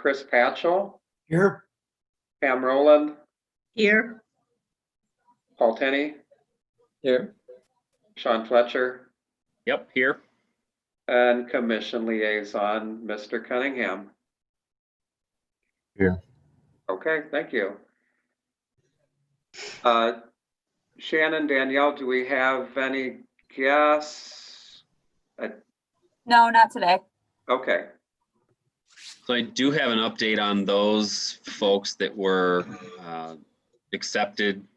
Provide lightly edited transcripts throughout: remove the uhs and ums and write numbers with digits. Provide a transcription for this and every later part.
Chris Patchell, Here. Pam Rowland, Here. Paul Tenney, Here. Sean Fletcher, Yep, here. and Commission Liaison, Mr. Cunningham. Here. Okay, thank you. Shannon, Danielle, do we have any guests? No, not today. Okay, So I do have an update on those folks that were accepted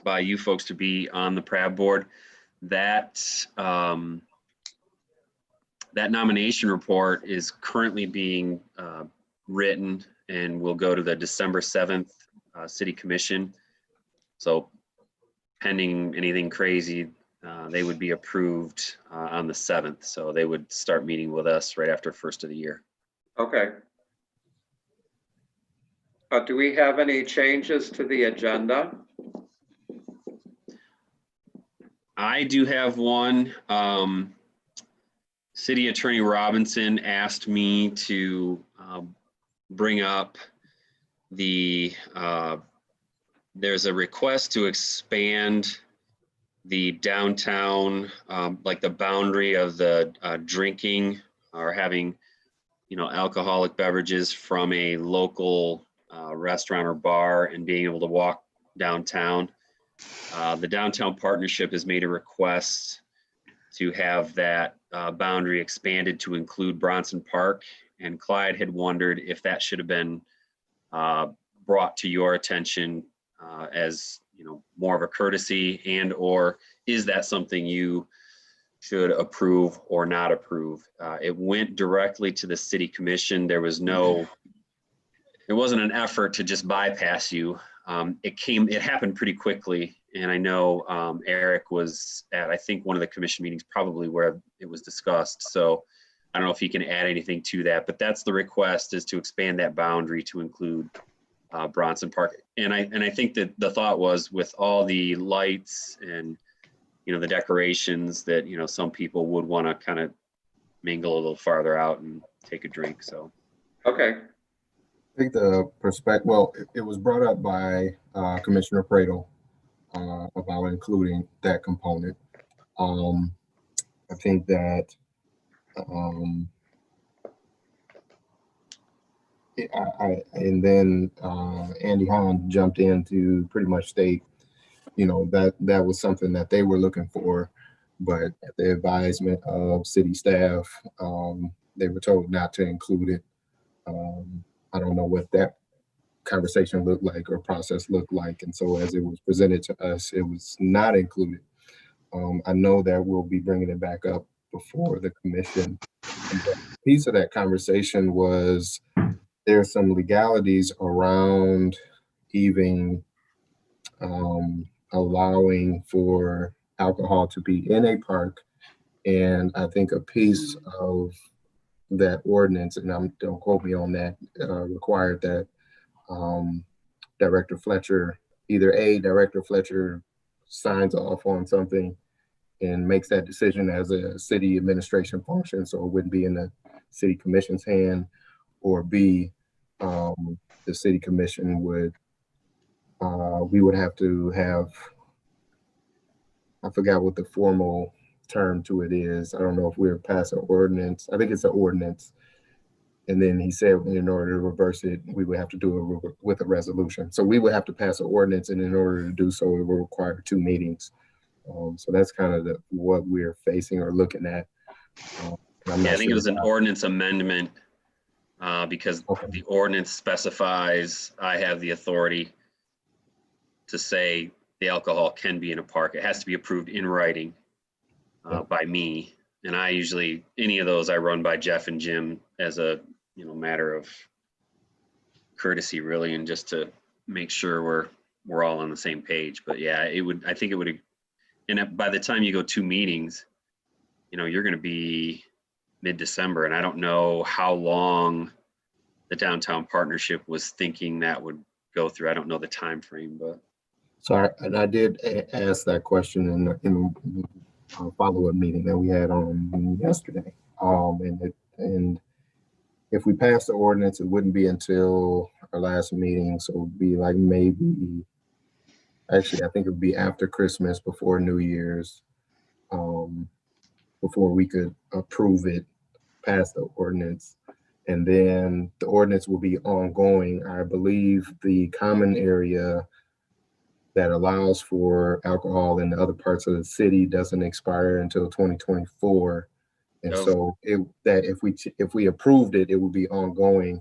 by you folks to be on the PRAB board. That that nomination report is currently being written and will go to the December 7th City Commission. So pending anything crazy, they would be approved on the 7th. So they would start meeting with us right after first of the year. okay. Do we have any changes to the agenda? I do have one. City Attorney Robinson asked me to bring up there's a request to expand the downtown, like the boundary of the drinking or having, alcoholic beverages from a local restaurant or bar and being able to walk downtown. The Downtown Partnership has made a request to have that boundary expanded to include Bronson Park, and Clyde had wondered if that should have been brought to your attention as more of a courtesy, and or is that something you should approve or not approve? It went directly to the City Commission. There wasn't an effort to just bypass you. It happened pretty quickly. And I know Eric was at, I think, one of the commission meetings probably where it was discussed. So I don't know if he can add anything to that, but that's the request, is to expand that boundary to include Bronson Park. And I think that the thought was, with all the lights and, the decorations, that, some people would want to kind of mingle a little farther out and take a drink. So. Okay, I think the perspective, well, it was brought up by Commissioner Praedel about including that component. I think that and then Andy Hahn jumped in to pretty much state, that was something that they were looking for, but at the advisement of city staff, they were told not to include it. I don't know what that conversation looked like or process looked like. And so as it was presented to us, it was not included. I know that we'll be bringing it back up before the commission. And the piece of that conversation was, there's some legalities around even allowing for alcohol to be in a park. And I think a piece of that ordinance, and don't quote me on that, required that Director Fletcher signs off on something and makes that decision as a city administration function, so it wouldn't be in the city commission's hand, or B, the city commission we would have to have, I forgot what the formal term to it is. I don't know if we're past an ordinance. I think it's an ordinance. And then he said, in order to reverse it, we would have to do it with a resolution. So we would have to pass an ordinance, and in order to do so, it will require 2 meetings. So that's kind of what we're facing or looking at. I think it was an ordinance amendment because the ordinance specifies I have the authority to say the alcohol can be in a park. It has to be approved in writing by me. And I usually, any of those I run by Jeff and Jim as a matter of courtesy, really, and just to make sure we're all on the same page. But yeah, I think it would, and by the time you go 2 meetings, you're going to be mid-December, and I don't know how long the Downtown Partnership was thinking that would go through. I don't know the time frame, but. Sorry, and I did ask that question in a follow-up meeting that we had on yesterday. And if we pass the ordinance, it wouldn't be until our last meeting. So it would be like maybe, actually, I think it would be after Christmas, before New Year's, before we could approve it, pass the ordinance. And then the ordinance will be ongoing. I believe the common area that allows for alcohol in the other parts of the city doesn't expire until 2024. And so if we approved it, it would be ongoing.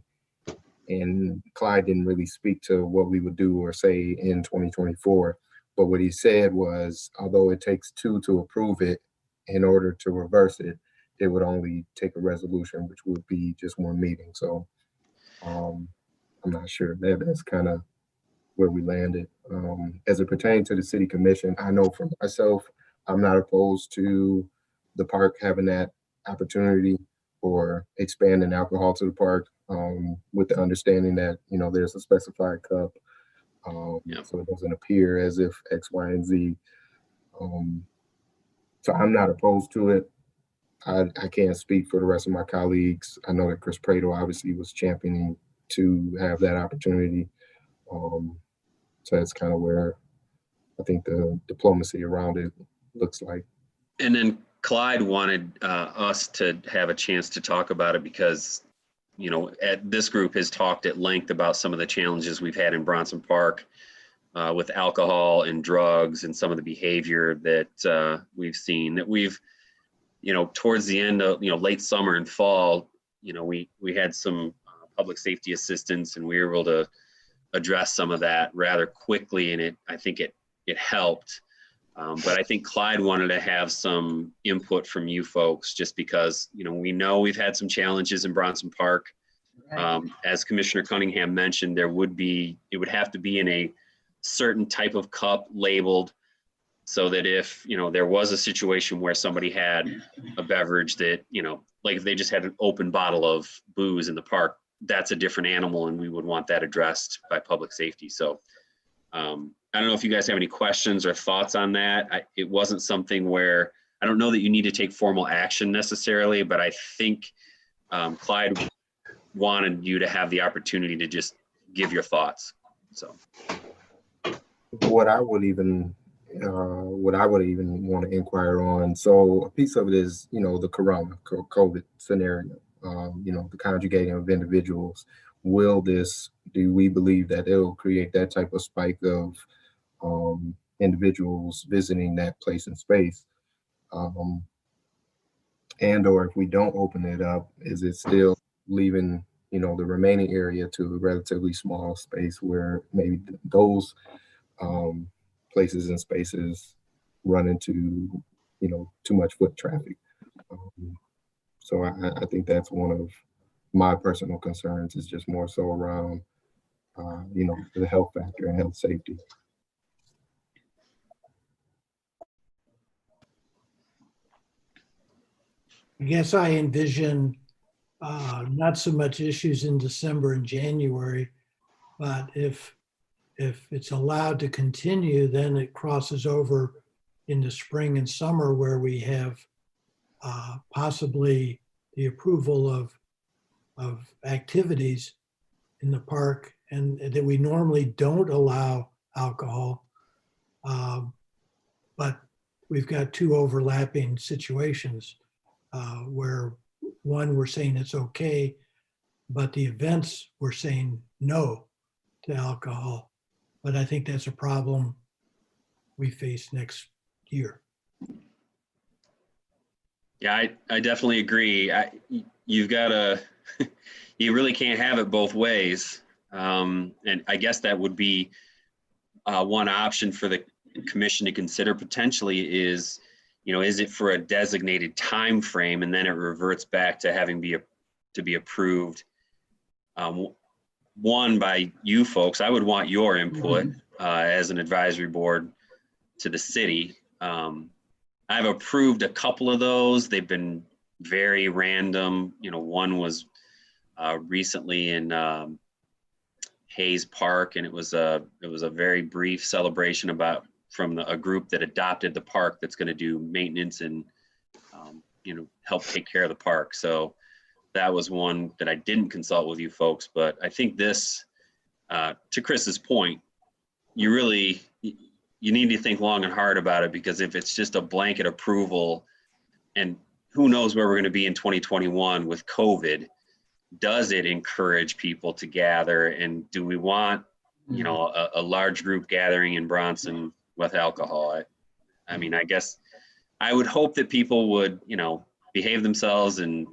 And Clyde didn't really speak to what we would do or say in 2024. But what he said was, although it takes 2 to approve it, in order to reverse it, it would only take a resolution, which would be just 1 meeting. So I'm not sure. That's kind of where we landed. As it pertains to the city commission, I know for myself, I'm not opposed to the park having that opportunity or expanding alcohol to the park, with the understanding that, you know, there's a specified cup. So it doesn't appear as if X, Y, and Z. So I'm not opposed to it. I can't speak for the rest of my colleagues. I know that Chris Prado obviously was championing to have that opportunity. So that's kind of where I think the diplomacy around it looks like. And then Clyde wanted us to have a chance to talk about it because, you know, this group has talked at length about some of the challenges we've had in Bronson Park with alcohol and drugs and some of the behavior that we've seen, that we've, you know, towards the end of, you know, late summer and fall, you know, we had some public safety assistance and we were able to address some of that rather quickly. And I think it helped. But I think Clyde wanted to have some input from you folks, just because, you know we've had some challenges in Bronson Park. As Commissioner Cunningham mentioned, it would have to be in a certain type of cup labeled, so that if, you know, there was a situation where somebody had a beverage that, you know, like if they just had an open bottle of booze in the park, that's a different animal, and we would want that addressed by public safety. So I don't know if you guys have any questions or thoughts on that. It wasn't something where, I don't know that you need to take formal action necessarily, but I think Clyde wanted you to have the opportunity to just give your thoughts. So what I would even want to inquire on. So a piece of it is, you know, the COVID scenario, you know, the conjugating of individuals. Do we believe that it'll create that type of spike of individuals visiting that place and space? And or if we don't open it up, is it still leaving, you know, the remaining area to a relatively small space where maybe those places and spaces run into, you know, too much foot traffic? So I think that's one of my personal concerns, is just more so around, you know, the health factor and health safety. I guess I envision not so much issues in December and January, but if it's allowed to continue, then it crosses over into spring and summer, where we have possibly the approval of activities in the park, and that we normally don't allow alcohol. But we've got 2 overlapping situations where one, we're saying it's okay, but the events we're saying no to alcohol. But I think that's a problem we face next year. yeah, I definitely agree. You've got to, you really can't have it both ways. And I guess that would be one option for the commission to consider potentially is, you know, is it for a designated time frame, and then it reverts back to having to be approved. One, by you folks. I would want your input as an advisory board to the city. I've approved a couple of those. They've been very random. You know, one was recently in Hayes Park, and it was a very brief celebration from a group that adopted the park that's going to do maintenance and you know, help take care of the park. So that was one that I didn't consult with you folks, but I think this, to Chris's point, you need to think long and hard about it, because if it's just a blanket approval, and who knows where we're going to be in 2021 with COVID, does it encourage people to gather? And do we want, a large group gathering in Bronson with alcohol? I mean, I guess I would hope that people would, behave themselves and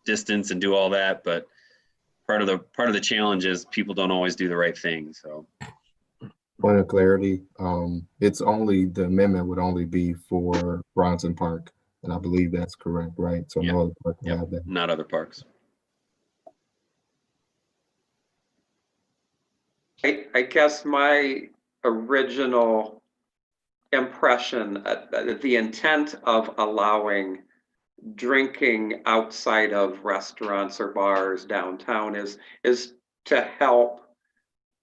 distance and do all that, but part of the challenge is people don't always do the right thing. So, Point of clarity, it's only, the amendment would only be for Bronson Park, and I believe that's correct, right? So Yeah. no other park will have that. not other parks. I guess my original impression, the intent of allowing drinking outside of restaurants or bars downtown is to help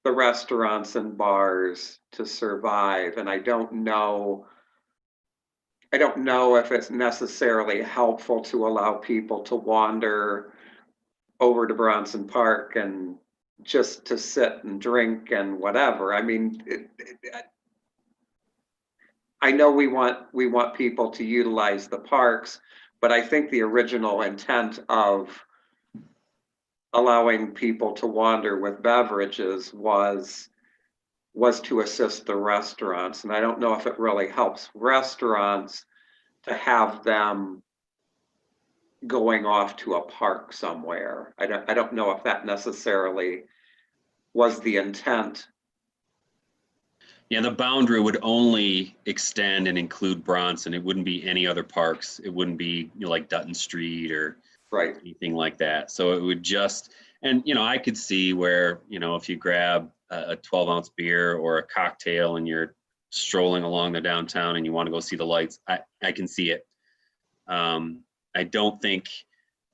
the restaurants and bars to survive. And I don't know if it's necessarily helpful to allow people to wander over to Bronson Park and just to sit and drink and whatever. I mean, I know we want people to utilize the parks, but I think the original intent of allowing people to wander with beverages was to assist the restaurants. And I don't know if it really helps restaurants to have them going off to a park somewhere. I don't know if that necessarily was the intent. Yeah, the boundary would only extend and include Bronson. It wouldn't be any other parks. It wouldn't be like Dutton Street or Right. anything like that. So it would just, and I could see where, if you grab a 12-ounce beer or a cocktail and you're strolling along the downtown and you want to go see the lights, I can see it. I don't think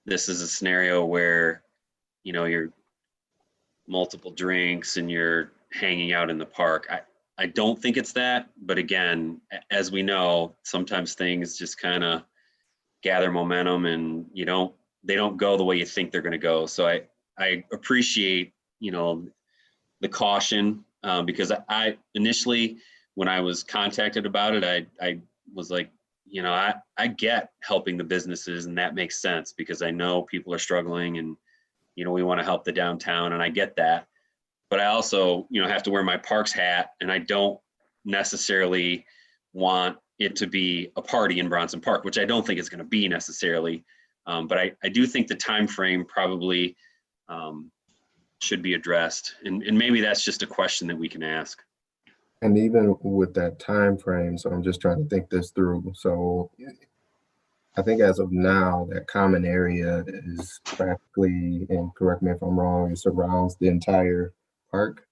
this is a scenario where, you're multiple drinks and you're hanging out in the park. I don't think it's that, but again, as we know, sometimes things just kind of gather momentum and they don't go the way you think they're going to go. So I appreciate, the caution, because I initially, when I was contacted about it, I was like, I get helping the businesses, and that makes sense because I know people are struggling and, we want to help the downtown, and I get that. But I also, have to wear my parks hat, and I don't necessarily want it to be a party in Bronson Park, which I don't think it's going to be necessarily. But I do think the time frame probably should be addressed, and maybe that's just a question that we can ask. And even with that time frame, so I'm just trying to think this through. So I think as of now, that common area is practically, and correct me if I'm wrong, it surrounds the entire park.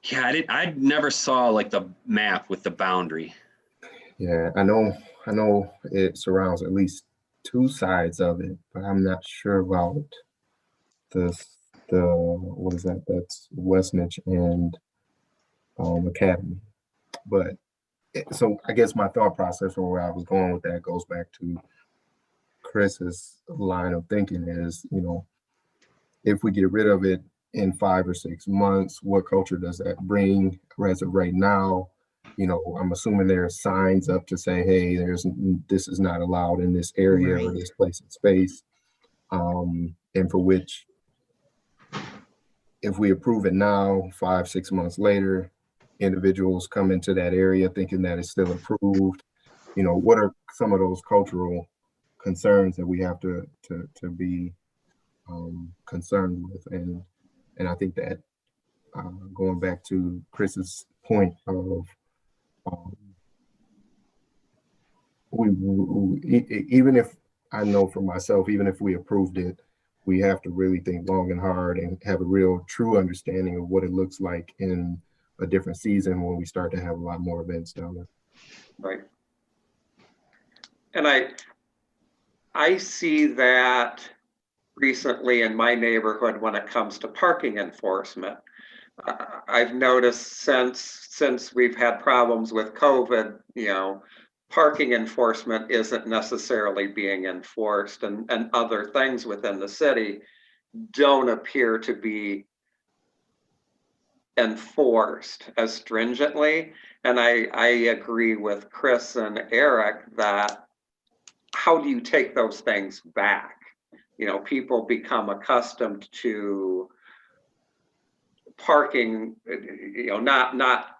Yeah, I never saw like the map with the boundary. Yeah, I know it surrounds at least two sides of it, but I'm not sure about the what is that? That's Westnich and Academy. But so I guess my thought process or where I was going with that goes back to Chris's line of thinking is, if we get rid of it in 5 or 6 months, what culture does that bring? As of right now, I'm assuming there are signs up to say, hey, this is not allowed in this area or this place in space. And for which, if we approve it now, 5, 6 months later, individuals come into that area thinking that it's still approved. What are some of those cultural concerns that we have to be concerned with? And I think that going back to Chris's point of even if I know for myself, even if we approved it, we have to really think long and hard and have a real true understanding of what it looks like in a different season when we start to have a lot more events down there. Right. And I see that recently in my neighborhood when it comes to parking enforcement. I've noticed since we've had problems with COVID, parking enforcement isn't necessarily being enforced, and other things within the city don't appear to be enforced as stringently. And I agree with Chris and Eric that how do you take those things back? You know, people become accustomed to parking, you know, not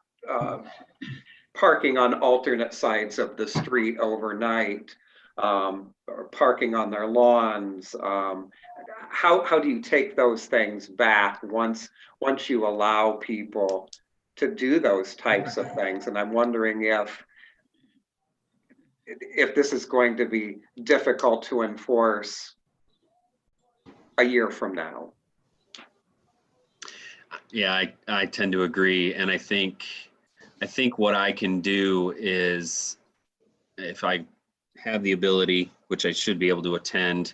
parking on alternate sides of the street overnight, or parking on their lawns. How do you take those things back once you allow people to do those types of things? And I'm wondering if this is going to be difficult to enforce a year from now. Yeah, I tend to agree. And I think what I can do is, if I have the ability, which I should be able to attend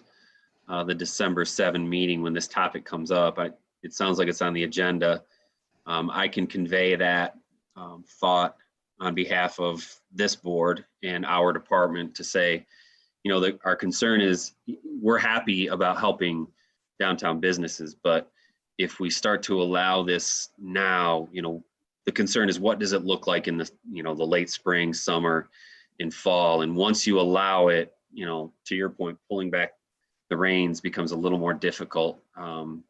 the December 7 meeting when this topic comes up, it sounds like it's on the agenda. I can convey that thought on behalf of this board and our department to say, you know, that our concern is we're happy about helping downtown businesses, but if we start to allow this now, you know, the concern is what does it look like in the, you know, the late spring, summer, and fall. And once you allow it, you know, to your point, pulling back the reins becomes a little more difficult.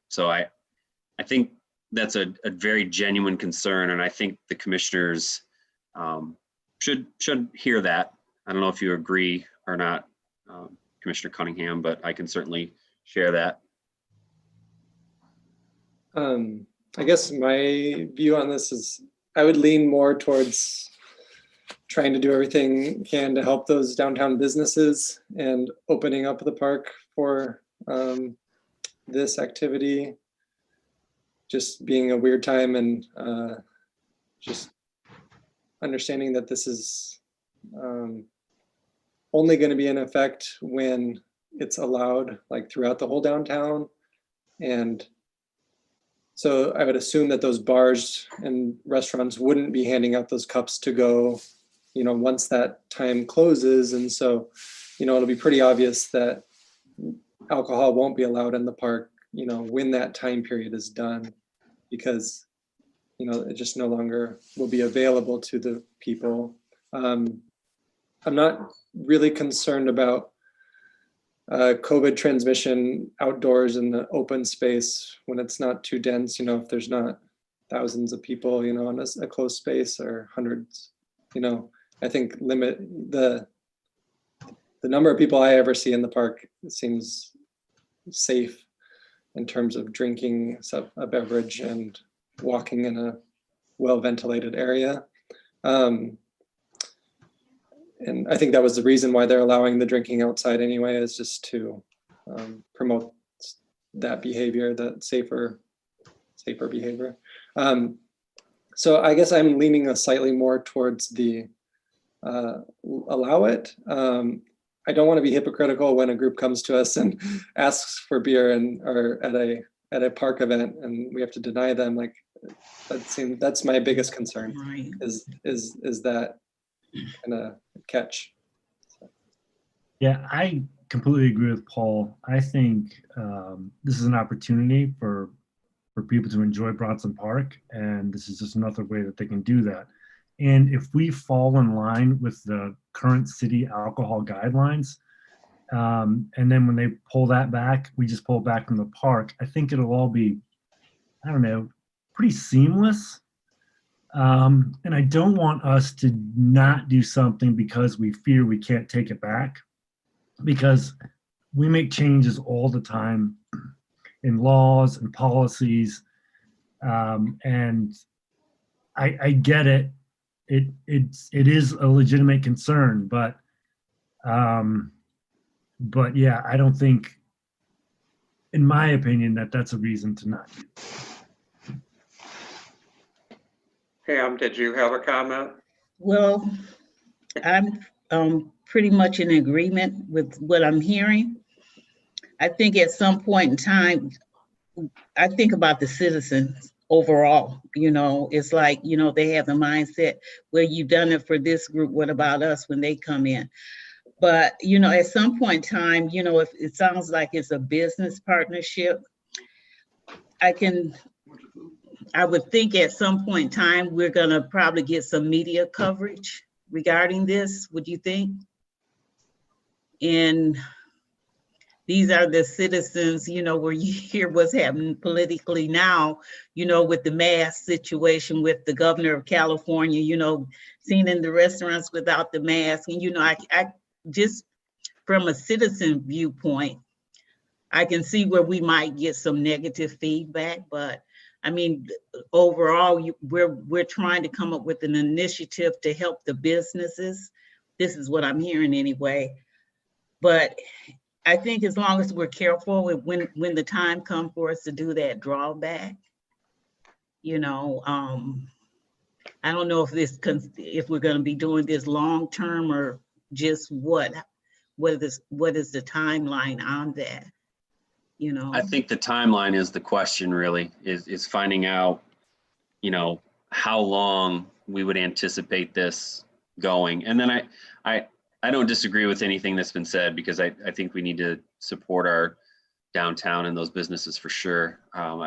So I think that's a very genuine concern, and I think the commissioners should hear that. I don't know if you agree or not, Commissioner Cunningham, but I can certainly share that. I guess my view on this is I would lean more towards trying to do everything can to help those downtown businesses and opening up the park for this activity just being a weird time, and just understanding that this is only going to be in effect when it's allowed, like throughout the whole downtown. And so I would assume that those bars and restaurants wouldn't be handing out those cups to go, you know, once that time closes. And so, you know, it'll be pretty obvious that alcohol won't be allowed in the park, you know, when that time period is done, because, you know, it just no longer will be available to the people. I'm not really concerned about COVID transmission outdoors in the open space when it's not too dense, you know, if there's not thousands of people, you know, in a closed space, or hundreds, you know. I think limit the number of people I ever see in the park seems safe in terms of drinking a beverage and walking in a well-ventilated area. And I think that was the reason why they're allowing the drinking outside anyway, is just to promote that behavior, that safer behavior. So I guess I'm leaning slightly more towards the allow it. I don't want to be hypocritical when a group comes to us and asks for beer or at a park event, and we have to deny them. Like, that's my biggest concern, right. is that kind of catch. Yeah, I completely agree with Paul. I think this is an opportunity for people to enjoy Bronson Park, and this is just another way that they can do that. And if we fall in line with the current city alcohol guidelines, and then when they pull that back, we just pull back from the park, I think it'll all be, I don't know, pretty seamless. And I don't want us to not do something because we fear we can't take it back, because we make changes all the time in laws and policies. And I get it. It is a legitimate concern, but yeah, I don't think, in my opinion, that's a reason to not do it. Pam, did you have a comment? Well, I'm pretty much in agreement with what I'm hearing. I think at some point in time, I think about the citizens overall. It's like, they have the mindset where you've done it for this group, what about us when they come in? But, at some point in time, if it sounds like it's a business partnership, I would think at some point in time, we're gonna probably get some media coverage regarding this, would you think? And these are the citizens, where you hear what's happening politically now, with the mask situation with the governor of California, seen in the restaurants without the mask. And, I just from a citizen viewpoint, I can see where we might get some negative feedback, but I mean, overall, we're trying to come up with an initiative to help the businesses. This is what I'm hearing anyway. But I think as long as we're careful when the time comes for us to do that drawback, I don't know if we're going to be doing this long term or just what is the timeline on that? I think the timeline is the question, really, is finding out, how long we would anticipate this going. And then I don't disagree with anything that's been said, because I think we need to support our downtown and those businesses for sure. And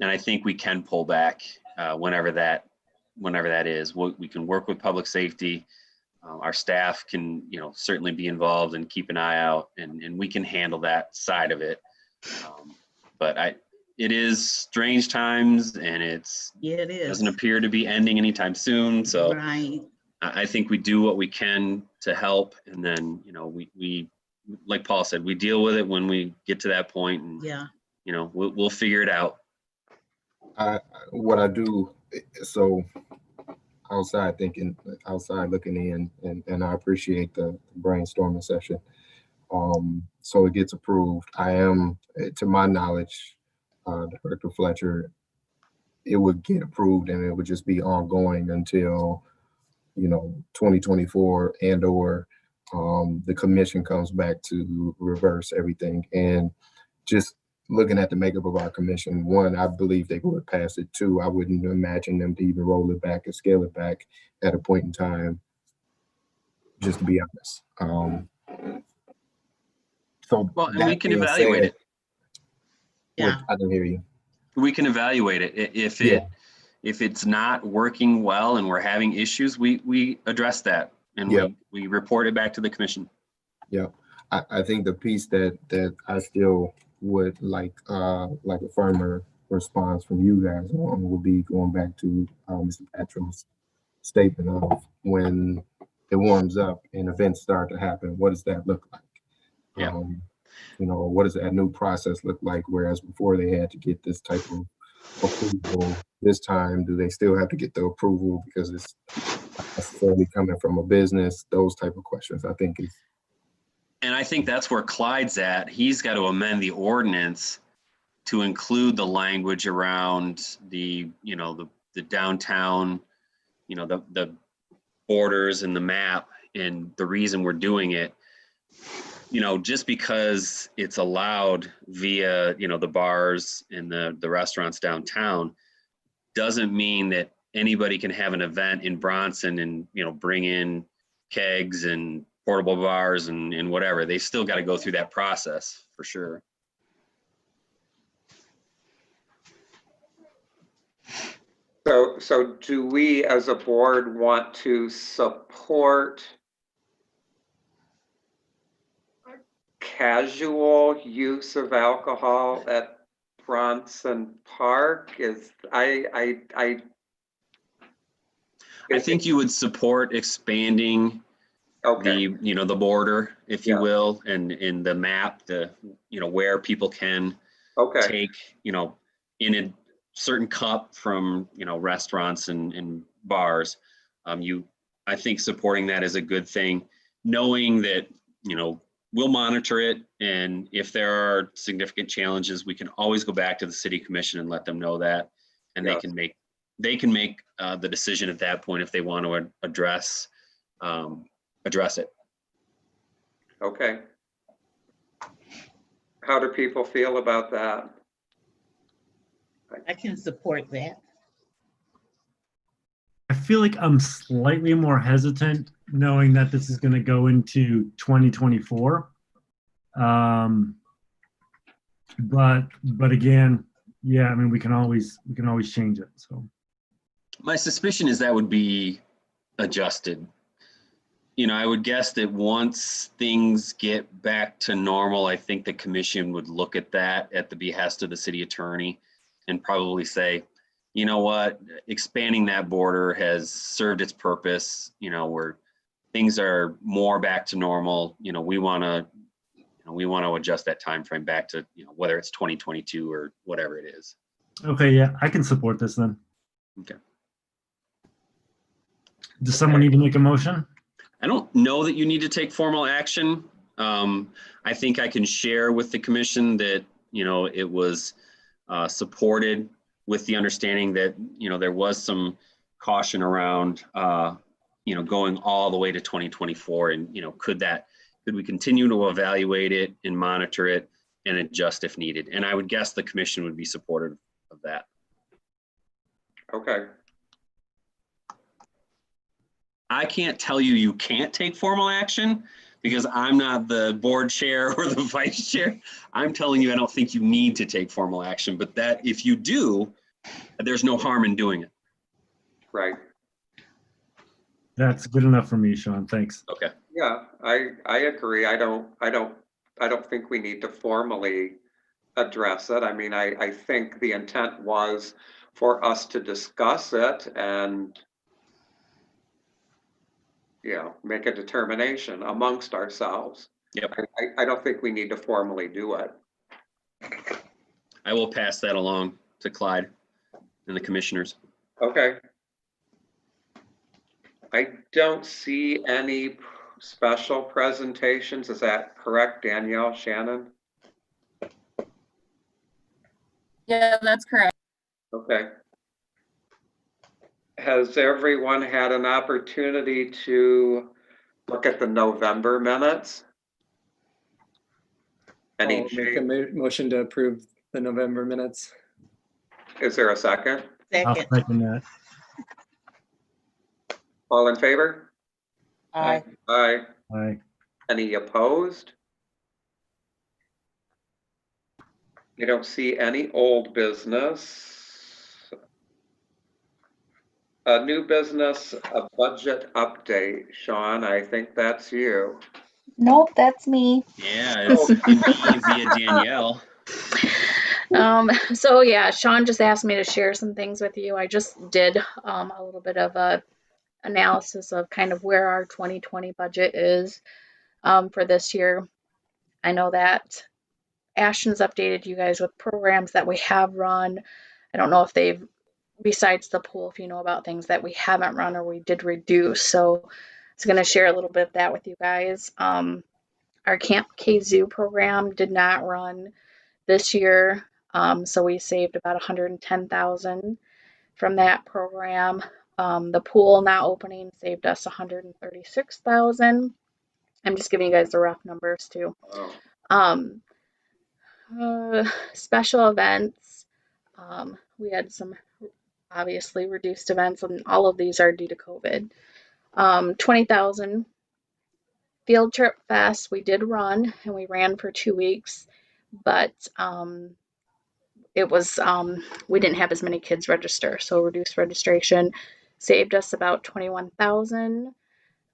I think we can pull back whenever that is. We can work with public safety. Our staff can, certainly be involved and keep an eye out, and we can handle that side of it. But it is strange times, and it doesn't appear to be ending anytime soon. So right. I think we do what we can to help, and then we like Paul said, we deal with it when we get to that point, and yeah, we'll figure it out. What I do, so outside looking in, and I appreciate the brainstorming session. So it gets approved. I am, to my knowledge, Director Fletcher, it would get approved and it would just be ongoing until 2024 and/or the commission comes back to reverse everything. And just looking at the makeup of our commission, one, I believe they would pass it. Two, I wouldn't imagine them to even roll it back or scale it back at a point in time, just to be honest. So well, and we can evaluate it. Yeah, I can hear you. We can evaluate it. If it's not working well and we're having issues, we address that, and we report it back to the commission. Yeah, I think the piece that I still would like a firmer response from you guys on would be going back to Mr. Patrick's statement of when it warms up and events start to happen, what does that look like? Yeah. What does that new process look like? Whereas before they had to get this type of approval, this time, do they still have to get the approval because it's not necessarily coming from a business? Those type of questions, I think is. And I think that's where Clyde's at. He's got to amend the ordinance to include the language around the downtown, the borders and the map, and the reason we're doing it. Just because it's allowed via, the bars and the restaurants downtown doesn't mean that anybody can have an event in Bronson and, bring in kegs and portable bars and whatever. They still got to go through that process for sure. So do we as a board want to support casual use of alcohol at Bronson Park? I think you would support expanding the border, if you will, and in the map, where people can take, in a certain cup from, restaurants and bars. I think supporting that is a good thing, knowing that, we'll monitor it. And if there are significant challenges, we can always go back to the city commission and let them know that, and they can make the decision at that point if they want to address it. Okay. How do people feel about that? I can support that. I feel like I'm slightly more hesitant knowing that this is going to go into 2024. But again, yeah, I mean, we can always change it. So My suspicion is that would be adjusted. You know, I would guess that once things get back to normal, I think the commission would look at that at the behest of the city attorney and probably say, you know what, expanding that border has served its purpose, you know, where things are more back to normal, you know, we want to adjust that time frame back to, you know, whether it's 2022 or whatever it is. okay, yeah, I can support this then. Okay. Does someone need to make a motion? I don't know that you need to take formal action. I think I can share with the commission that, you know, it was supported with the understanding that, you know, there was some caution around, you know, going all the way to 2024 and, you know, could we continue to evaluate it and monitor it and adjust if needed? And I would guess the commission would be supportive of that. Okay. I can't tell you you can't take formal action because I'm not the board chair or the vice chair. I'm telling you, I don't think you need to take formal action, but that if you do, there's no harm in doing it. Right. That's good enough for me, Sean. Thanks. Okay. Yeah, I agree. I don't think we need to formally address it. I mean, I think the intent was for us to discuss it and, you know, make a determination amongst ourselves. Yep. I don't think we need to formally do it. I will pass that along to Clyde and the commissioners. Okay. I don't see any special presentations. Is that correct, Danielle, Shannon? Yeah, that's correct. Okay. Has everyone had an opportunity to look at the November minutes? Any I'll make a change? motion to approve the November minutes. Is there a second? I'll Second. second that. All in favor? Aye. Aye. Aye. Any opposed? I don't see any old business. A new business, a budget update. Sean, I think that's you. Nope, that's me. Yeah, it's me via Danielle. So yeah, Sean just asked me to share some things with you. I just did a little bit of a analysis of kind of where our 2020 budget is for this year. I know that Ashton's updated you guys with programs that we have run. I don't know if they've, besides the pool, if you know about things that we haven't run or we did reduce. So I was going to share a little bit of that with you guys. Our Camp Kazoo program did not run this year. So we saved about $110,000 from that program. The pool not opening saved us $136,000. I'm just giving you guys the rough numbers too. Oh. Special events, we had some obviously reduced events, and all of these are due to COVID. 20,000. Field Trip Fest, we did run, and we ran for 2 weeks, but it was we didn't have as many kids register, so reduced registration saved us about 21,000.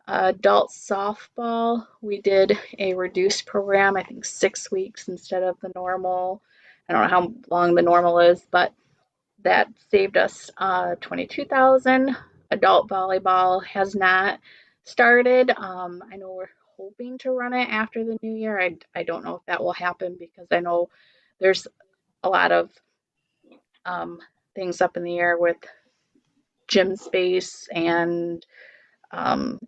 Adult softball, we did a reduced program, I think 6 weeks instead of the normal. I don't know how long the normal is, but that saved us 22,000. Adult volleyball has not started. I know we're hoping to run it after the new year. I don't know if that will happen because I know there's a lot of things up in the air with gym space and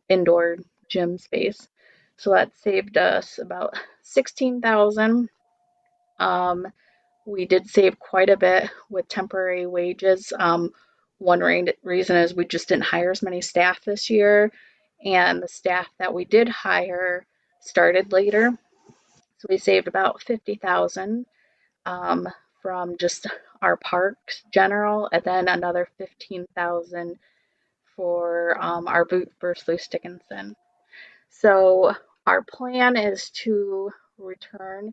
indoor gym space. So that saved us about 16,000. We did save quite a bit with temporary wages. One reason is we just didn't hire as many staff this year, and the staff that we did hire started later. So we saved about 50,000 from just our parks general, and then another 15,000 for our boot for Sluice Dickinson. So our plan is to return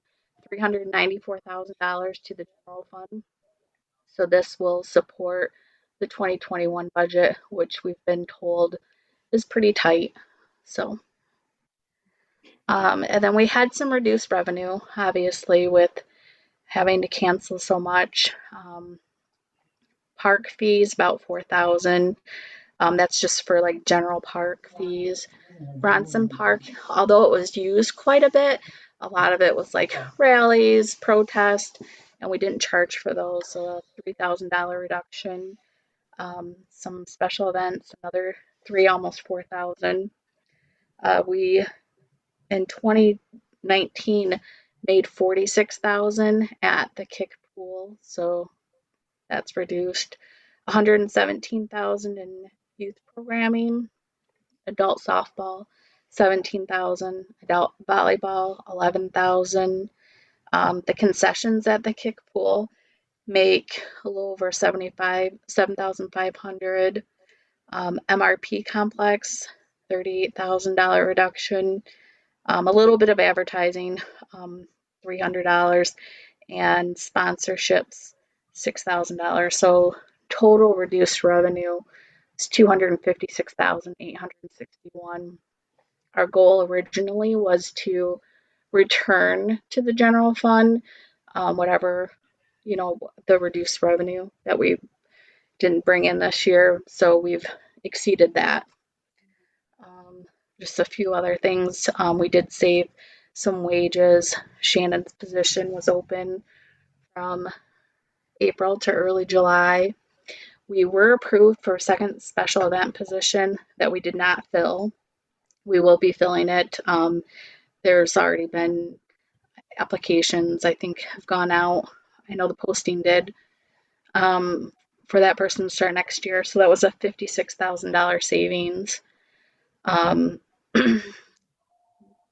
$394,000 to the general fund. So this will support the 2021 budget, which we've been told is pretty tight. So, and then we had some reduced revenue, obviously, with having to cancel so much. Park fees, about 4,000. That's just for like general park fees. Bronson Park, although it was used quite a bit, a lot of it was like rallies, protest, and we didn't charge for those. So a $3,000 reduction. Some special events, another three, almost 4,000. We in 2019 made 46,000 at the kick pool, so that's reduced. 117,000 in youth programming, adult softball 17,000, adult volleyball 11,000. The concessions at the kick pool make a little over 7,500. MRP complex $38,000 reduction. A little bit of advertising, $300, and sponsorships $6,000. So total reduced revenue is $256,861. Our goal originally was to return to the general fund whatever, the reduced revenue that we didn't bring in this year. So we've exceeded that. Just a few other things. We did save some wages. Shannon's position was open from April to early July. We were approved for a second special event position that we did not fill. We will be filling it. There's already been applications, I think, have gone out. I know the posting did for that person to start next year. So that was a $56,000 savings.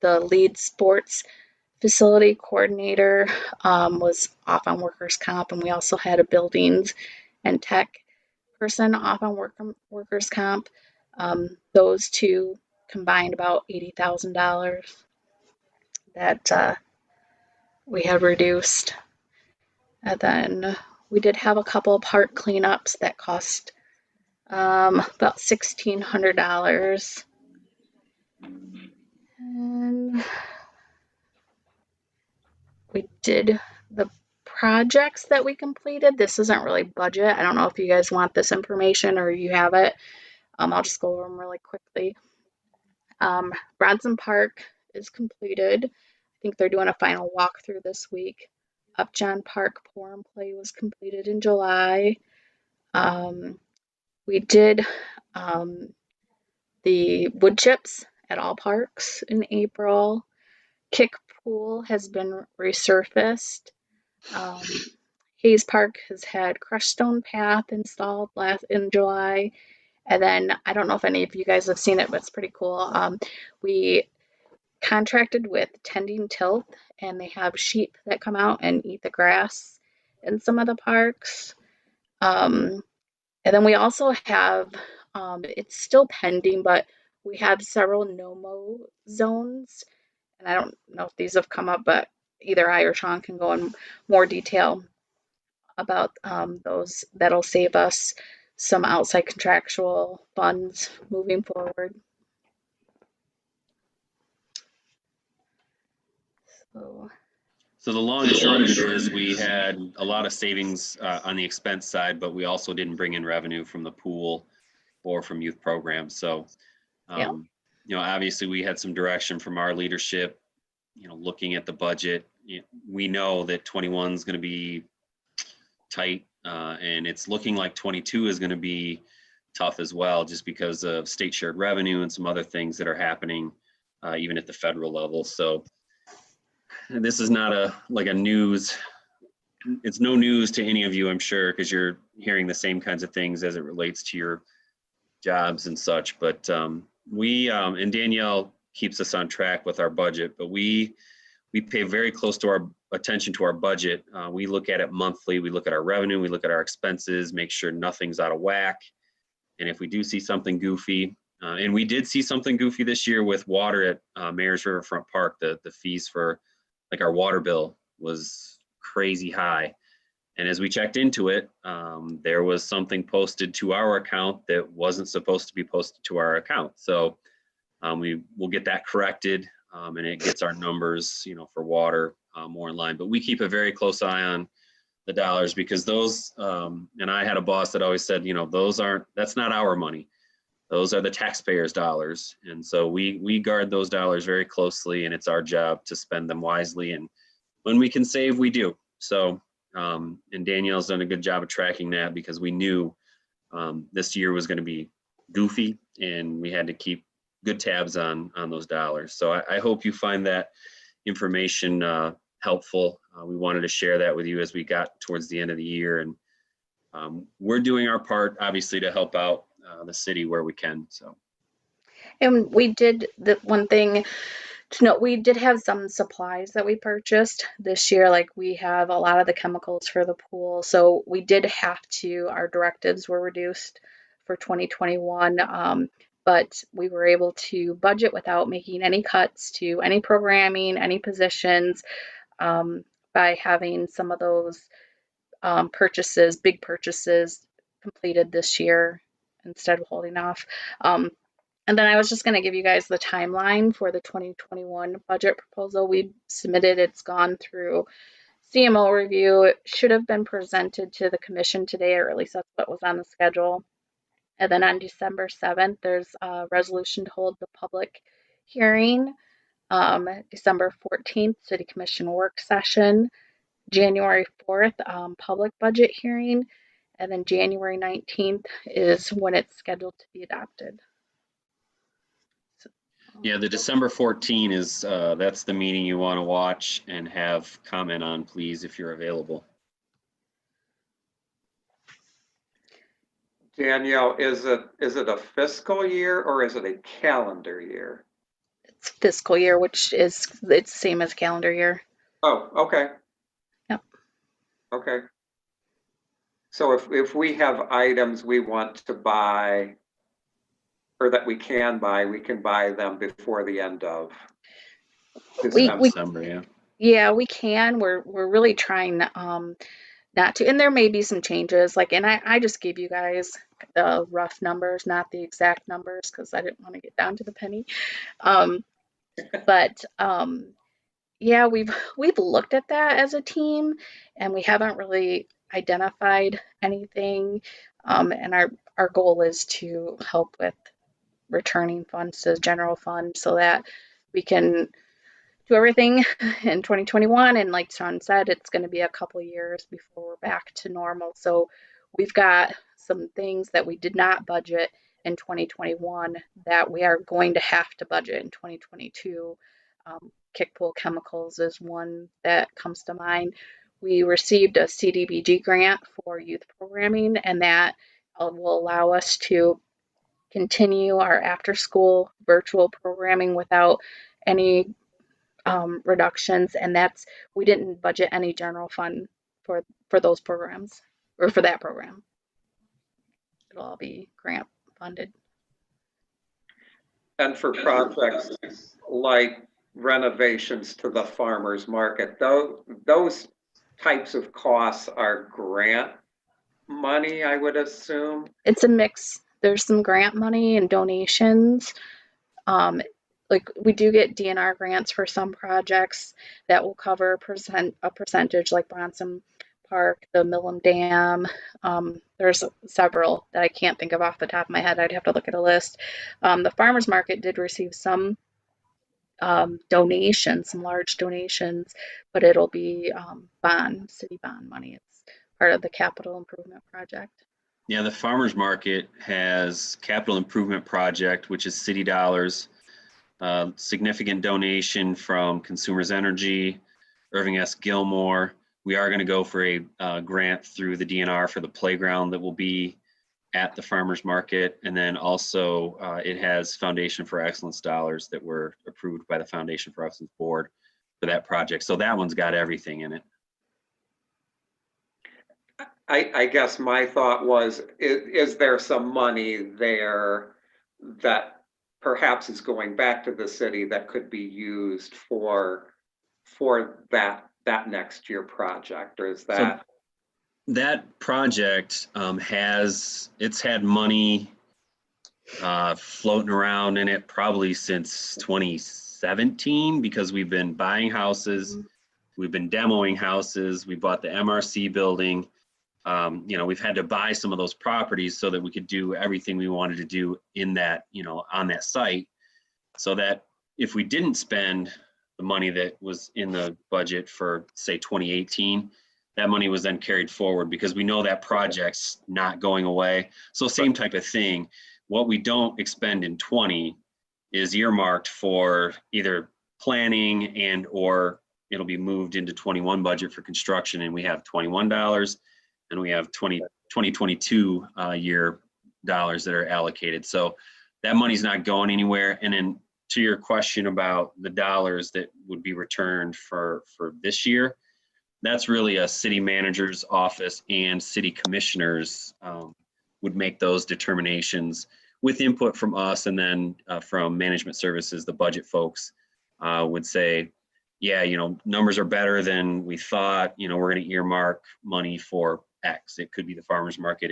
The lead sports facility coordinator was off on workers' comp, and we also had a buildings and tech person off on workers' comp. Those two combined about $80,000 that we had reduced. And then we did have a couple of park cleanups that cost about $1,600. And we did the projects that we completed. This isn't really budget. I don't know if you guys want this information or you have it. I'll just go over them really quickly. Bronson Park is completed. I think they're doing a final walkthrough this week. Upjohn Park Pour and Play was completed in July. We did the wood chips at all parks in April. Kick Pool has been resurfaced. Hayes Park has had crushed stone path installed in July. And then I don't know if any of you guys have seen it, but it's pretty cool. We contracted with Tending Tilth, and they have sheep that come out and eat the grass in some of the parks. And then we also have, it's still pending, but we have several no-mow zones. And I don't know if these have come up, but either I or Sean can go in more detail about those. That'll save us some outside contractual funds moving forward. So the long and short of it is we had a lot of savings on the expense side, but we also didn't bring in revenue from the pool or from youth programs. So, obviously we had some direction from our leadership, looking at the budget. We know that 21 is going to be tight, and it's looking like 22 is going to be tough as well, just because of state shared revenue and some other things that are happening even at the federal level. So this is not a news. It's no news to any of you, I'm sure, because you're hearing the same kinds of things as it relates to your jobs and such. But we and Danielle keeps us on track with our budget, but we pay very close to attention to our budget. We look at it monthly. We look at our revenue, we look at our expenses, make sure nothing's out of whack. And if we do see something goofy, and we did see something goofy this year with water at Mayor's Riverfront Park, the fees for like our water bill was crazy high. And as we checked into it, there was something posted to our account that wasn't supposed to be posted to our account. So we will get that corrected, and it gets our numbers, for water more in line. But we keep a very close eye on the dollars, because those, and I had a boss that always said, that's not our money. Those are the taxpayers' dollars. And so we guard those dollars very closely, and it's our job to spend them wisely. And when we can save, we do. So, and Danielle's done a good job of tracking that, because we knew this year was going to be goofy, and we had to keep good tabs on those dollars. So I hope you find that information helpful. We wanted to share that with you as we got towards the end of the year, and we're doing our part, obviously, to help out the city where we can. So, And we did, the one thing to note, we did have some supplies that we purchased this year. Like, we have a lot of the chemicals for the pool. So we did have to, our directives were reduced for 2021. But we were able to budget without making any cuts to any programming, any positions, by having some of those big purchases completed this year instead of holding off. And then I was just going to give you guys the timeline for the 2021 budget proposal we submitted. It's gone through CMO review. It should have been presented to the commission today, or at least that's what was on the schedule. And then on December 7th, there's a resolution to hold the public hearing. December 14th, City Commission work session. January 4th, public budget hearing. And then January 19th is when it's scheduled to be adopted. yeah, the December 14 is, that's the meeting you want to watch and have comment on, please, if you're available. Danielle, is it a fiscal year or is it a calendar year? It's fiscal year, which is, it's the same as calendar year. Oh, okay. Yep. Okay. So if we have items we want to buy, or that we can buy them before the end of December, yeah. Yeah, we can. We're really trying not to, and there may be some changes. Like, and I just gave you guys the rough numbers, not the exact numbers, because I didn't want to get down to the penny. But yeah, we've looked at that as a team, and we haven't really identified anything. And our goal is to help with returning funds to the general fund so that we can do everything in 2021. And like Sean said, it's going to be a couple years before we're back to normal. So we've got some things that we did not budget in 2021 that we are going to have to budget in 2022. Kickpool chemicals is one that comes to mind. We received a CDBG grant for youth programming, and that will allow us to continue our after-school virtual programming without any reductions. And we didn't budget any general fund for those programs, or for that program. It'll all be grant funded. And for projects like renovations to the farmers market, those types of costs are grant money, I would assume. It's a mix. There's some grant money and donations. Like, we do get DNR grants for some projects that will cover a percentage, like Bronson Park, the Mlk Dam. There's several that I can't think of off the top of my head. I'd have to look at a list. The farmers market did receive some donations, some large donations, but it'll be city bond money. It's part of the capital improvement project. Yeah, the farmers market has capital improvement project, which is city dollars, significant donation from Consumers Energy, Irving S. Gilmore. We are going to go for a grant through the DNR for the playground that will be at the farmers market. And then also it has Foundation for Excellence dollars that were approved by the Foundation for Excellence board for that project. So that one's got everything in it. I guess my thought was, is there some money there that perhaps is going back to the city that could be used for that next year project, or is that? That project it's had money floating around in it probably since 2017, because we've been buying houses, we've been demoing houses, we bought the MRC building. We've had to buy some of those properties so that we could do everything we wanted to do in that, on that site. So that if we didn't spend the money that was in the budget for, say, 2018, that money was then carried forward because we know that project's not going away. So same type of thing. What we don't expend in 20 is earmarked for either planning and or it'll be moved into 21 budget for construction, and we have $21 and we have 2022 year dollars that are allocated. So that money's not going anywhere. And then to your question about the dollars that would be returned for this year, that's really a city manager's office and city commissioners would make those determinations with input from us, and then from management services, the budget folks would say, yeah, numbers are better than we thought. We're going to earmark money for X. It could be the farmer's market.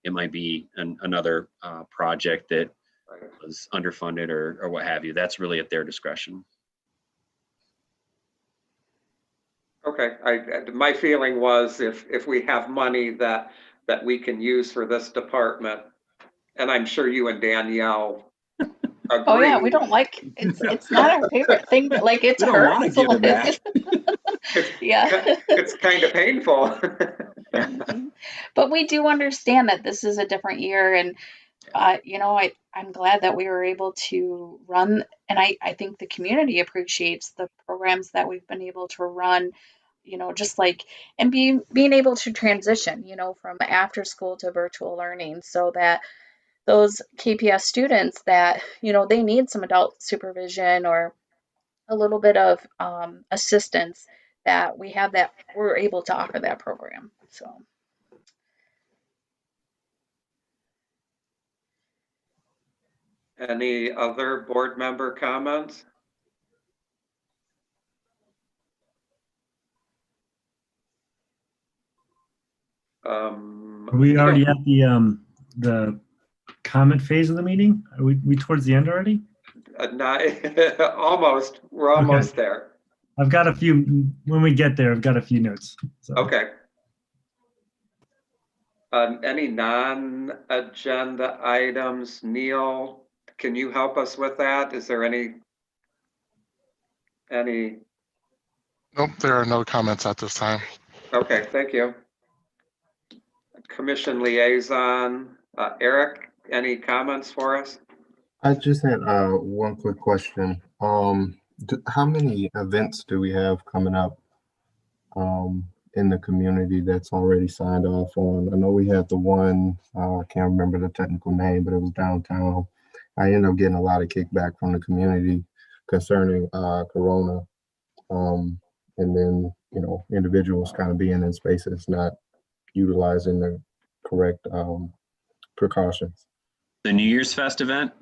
It might be another project that was underfunded or what have you. That's really at their discretion. Okay, my feeling was if we have money that we can use for this department, and I'm sure you and Danielle agree. Oh yeah, we don't like it's not our favorite thing, but like it's We don't want to give it back. Yeah. It's kind of painful. But we do understand that this is a different year, and I'm glad that we were able to run, and I think the community appreciates the programs that we've been able to run, just like, and being able to transition, from after school to virtual learning, so that those KPS students that, they need some adult supervision or a little bit of assistance, that we're able to offer that program. So. Any other board member comments? Are we already at the comment phase of the meeting? Are we towards the end already? Not almost. We're almost there. I've got a few. When we get there, I've got a few notes. So. Okay. Any non-agenda items? Neil, can you help us with that? Is there any? Nope, there are no comments at this time. Okay, thank you. Commission liaison, Eric, any comments for us? I just had one quick question. How many events do we have coming up in the community that's already signed off on? I know we had the one, I can't remember the technical name, but it was downtown. I ended up getting a lot of kickback from the community concerning Corona. And then, individuals kind of being in spaces not utilizing the correct precautions. The New Year's Fest event?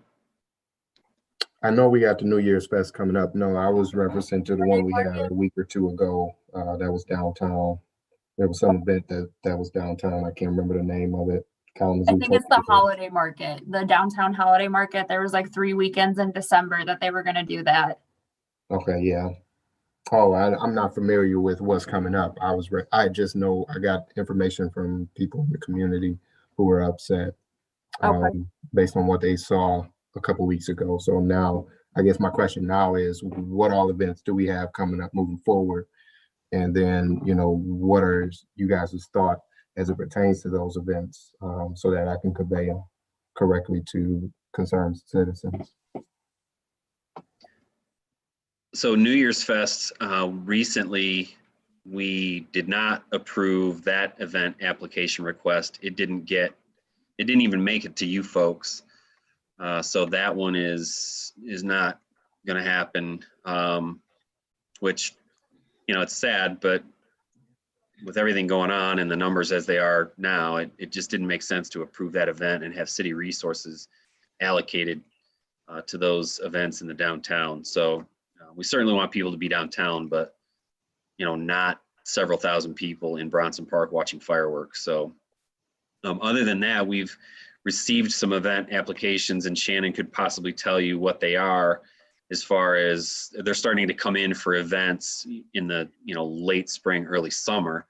I know we got the New Year's Fest coming up. No, I was referencing to the one we had a week or two ago that was downtown. There was some event that was downtown. I can't remember the name of it. I think it's the holiday market, the downtown holiday market. There was like 3 weekends in December that they were going to do that. Okay, yeah. Oh, I'm not familiar with what's coming up. I just know I got information from people in the community who were upset based on what they saw a couple weeks ago. So now, I guess my question now is, what all events do we have coming up moving forward? And then, what are you guys' thought as it pertains to those events, so that I can convey them correctly to concerned citizens? So New Year's Fest, recently, we did not approve that event application request. It didn't even make it to you folks. So that one is not going to happen, which it's sad, but with everything going on and the numbers as they are now, it just didn't make sense to approve that event and have city resources allocated to those events in the downtown. So we certainly want people to be downtown, but not several thousand people in Bronson Park watching fireworks. So other than that, we've received some event applications, and Shannon could possibly tell you what they are, as far as they're starting to come in for events in the late spring, early summer.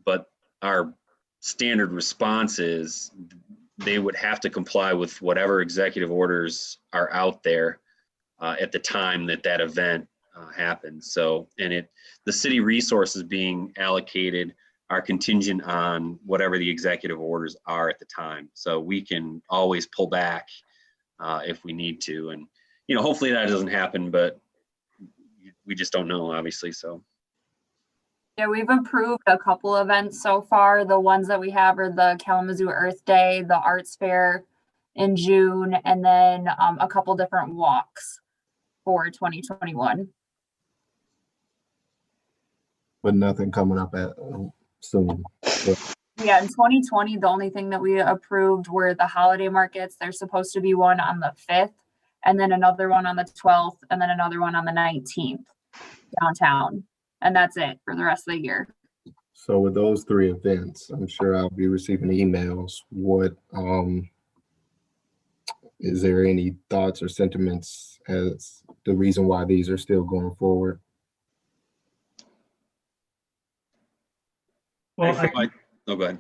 But our standard response is they would have to comply with whatever executive orders are out there at the time that event happens. So, and the city resources being allocated are contingent on whatever the executive orders are at the time. So we can always pull back if we need to. And, hopefully that doesn't happen, but we just don't know, obviously, so. Yeah, we've approved a couple events so far. The ones that we have are the Kalamazoo Earth Day, the Arts Fair in June, and then a couple different walks for 2021. But nothing coming up soon. Yeah, in 2020, the only thing that we approved were the holiday markets. There's supposed to be one on the 5th, and then another one on the 12th, and then another one on the 19th downtown. And that's it for the rest of the year. So with those 3 events, I'm sure I'll be receiving emails. What is there any thoughts or sentiments as the reason why these are still going forward? Well, go ahead.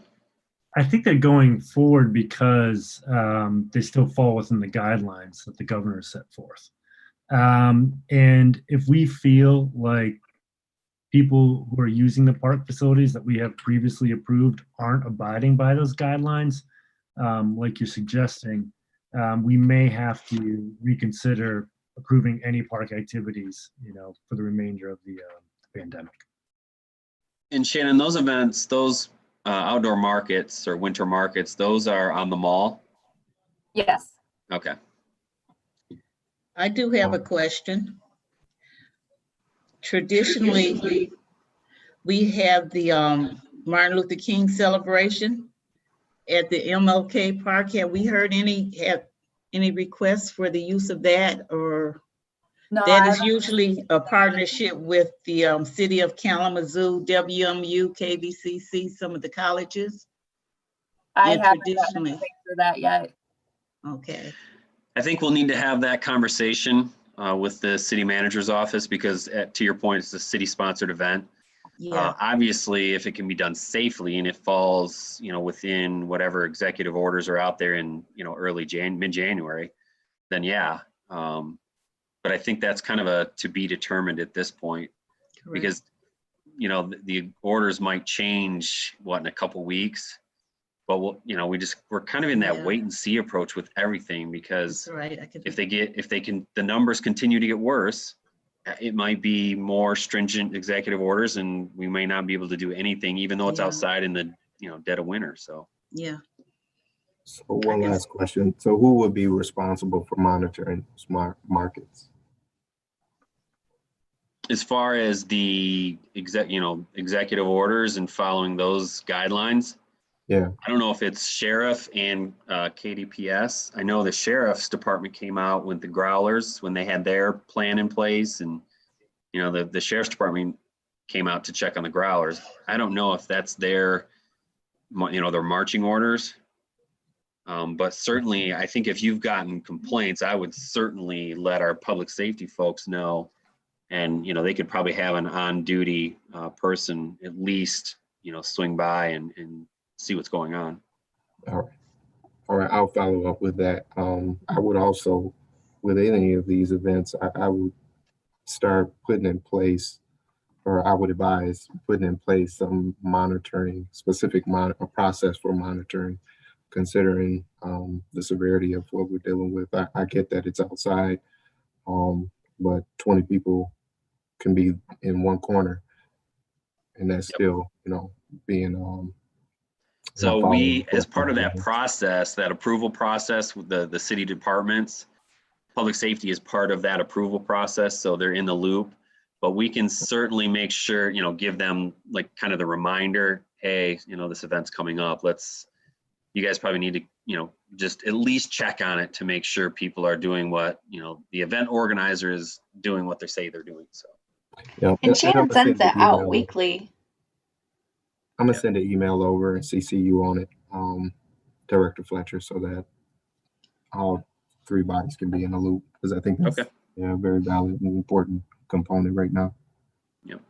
I think they're going forward because they still fall within the guidelines that the governor set forth. And if we feel like people who are using the park facilities that we have previously approved aren't abiding by those guidelines, like you're suggesting, we may have to reconsider approving any park activities, for the remainder of the pandemic. And Shannon, those events, those outdoor markets or winter markets, those are on the mall? Yes. Okay. I do have a question. Traditionally, we have the Martin Luther King celebration at the Mlk Park. Have we heard any requests for the use of that, or No, that is usually a partnership with the city of Kalamazoo, WMU, KVCC, some of the colleges? I And haven't traditionally, gotten for that yet. okay. I think we'll need to have that conversation with the city manager's office, because to your point, it's a city-sponsored event. Yeah, Obviously, if it can be done safely and it falls, within whatever executive orders are out there in, early mid-January, then yeah. But I think that's kind of a to be determined at this point, correct. because, the orders might change, in a couple weeks. But we're kind of in that Yeah. wait and see approach with everything, because That's right. if the numbers continue to get worse, it might be more stringent executive orders, and we may not be able to do anything, even though it's Yeah. outside in the, dead of winter. So. Yeah. So one last question. So who would be responsible for monitoring smart markets? As far as the executive orders and following those guidelines, Yeah. I don't know if it's sheriff and KDPS. I know the sheriff's department came out with the growlers when they had their plan in place, and the sheriff's department came out to check on the growlers. I don't know if that's their marching orders. But certainly, I think if you've gotten complaints, I would certainly let our public safety folks know, and they could probably have an on-duty person at least swing by and see what's going on. All right. I'll follow up with that. I would also, with any of these events, I would start putting in place, or I would advise putting in place some monitoring, a process for monitoring, considering the severity of what we're dealing with. I get that it's outside, but 20 people can be in one corner, and that's still, being So we, as part of that process, that approval process with the city departments, public safety is part of that approval process. So they're in the loop. But we can certainly make sure, give them like kind of the reminder, hey, this event's coming up. You guys probably need to, just at least check on it to make sure people are doing what, the event organizer is doing what they say they're doing. So. Yeah, And I'm Shannon gonna sends send that an out email. weekly. I'm gonna send an email over and CC you on it, Director Fletcher, so that all three bodies can be in the loop, because I think that's Okay. a very valid and important component right now. Yep.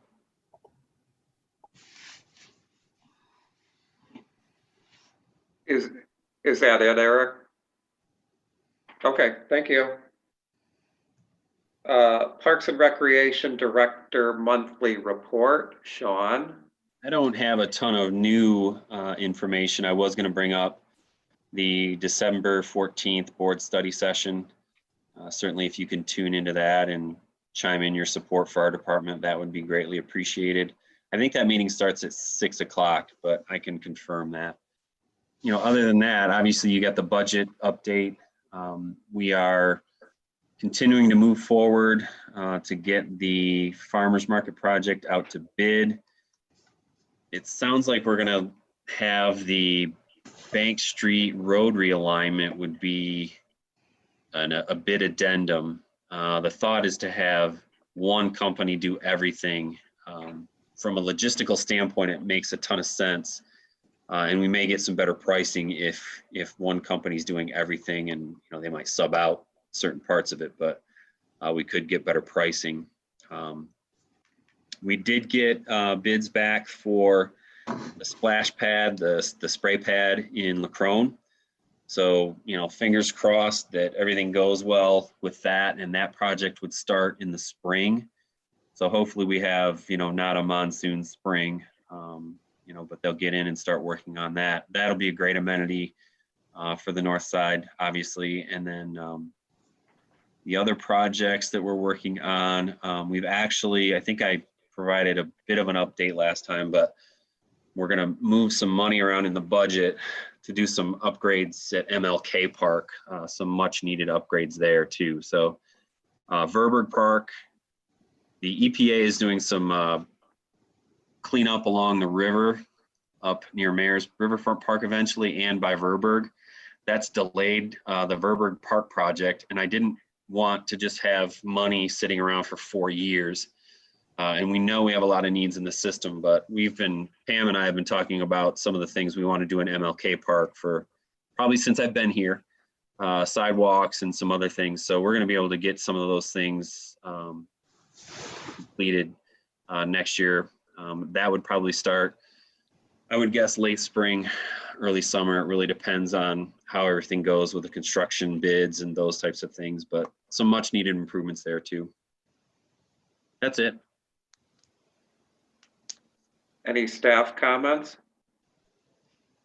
Is that it, Eric? Okay, thank you. Parks and Recreation Director Monthly Report, Sean. I don't have a ton of new information. I was going to bring up the December 14th board study session. Certainly, if you can tune into that and chime in your support for our department, that would be greatly appreciated. I think that meeting starts at 6 o'clock, but I can confirm that. Other than that, obviously you got the budget update. We are continuing to move forward to get the farmers market project out to bid. It sounds like we're going to have the Bank Street road realignment would be a bid addendum. The thought is to have one company do everything. From a logistical standpoint, it makes a ton of sense. And we may get some better pricing if one company's doing everything, and they might sub out certain parts of it, but we could get better pricing. We did get bids back for the splash pad, the spray pad in Lacrone. So, fingers crossed that everything goes well with that, and that project would start in the spring. So hopefully we have, not a monsoon spring, but they'll get in and start working on that. That'll be a great amenity for the north side, obviously. And then the other projects that we're working on, we've actually, I think I provided a bit of an update last time, but we're going to move some money around in the budget to do some upgrades at Mlk Park, some much needed upgrades there too. So Verberg Park, the EPA is doing some cleanup along the river up near Mayor's Riverfront Park eventually, and by Verberg. That's delayed the Verberg Park project, and I didn't want to just have money sitting around for 4 years. And we know we have a lot of needs in the system, but Pam and I have been talking about some of the things we want to do in Mlk Park for probably since I've been here, sidewalks and some other things. So we're going to be able to get some of those things completed next year. That would probably start, I would guess, late spring, early summer. It really depends on how everything goes with the construction bids and those types of things, but some much needed improvements there too. That's it. Any staff comments?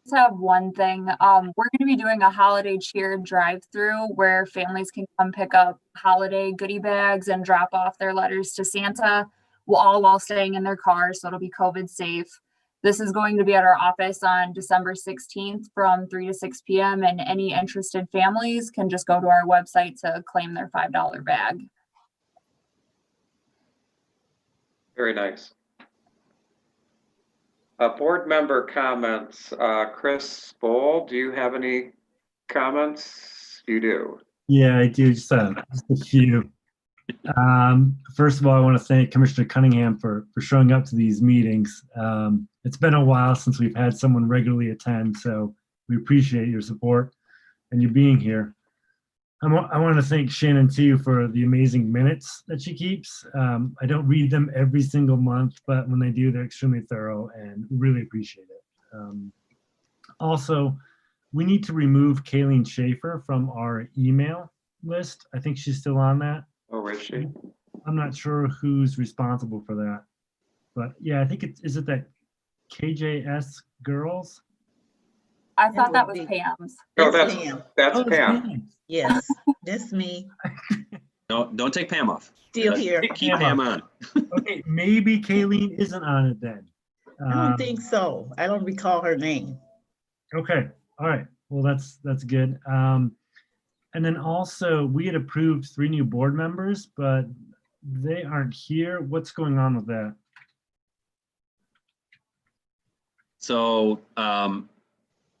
Just have one thing. We're going to be doing a holiday cheer drive-through where families can come pick up holiday goodie bags and drop off their letters to Santa, all while staying in their cars, so it'll be COVID safe. This is going to be at our office on December 16th from 3 to 6 p.m. and any interested families can just go to our website to claim their $5 bag. Very nice. Board member comments. Chris Bohl, do you have any comments? You do. Yeah, I do. Just a few. First of all, I want to thank Commissioner Cunningham for showing up to these meetings. It's been a while since we've had someone regularly attend, so we appreciate your support and you being here. I want to thank Shannon too for the amazing minutes that she keeps. I don't read them every single month, but when they do, they're extremely thorough and really appreciate it. Also, we need to remove Kayleen Schaefer from our email list. I think she's still on that. Oh, is she? I'm not sure who's responsible for that, but yeah, I think is it that KJS girls? I thought that would was be- Pam's. No, That's that's Pam. that's Oh, it's Pam. Pam. Yes, that's me. Don't take Pam off. Still here. Keep Pam on. Okay, maybe Kayleen isn't on it then. I don't think so. I don't recall her name. Okay, all right. Well, that's good. And then also we had approved 3 new board members, but they aren't here. What's going on with that? So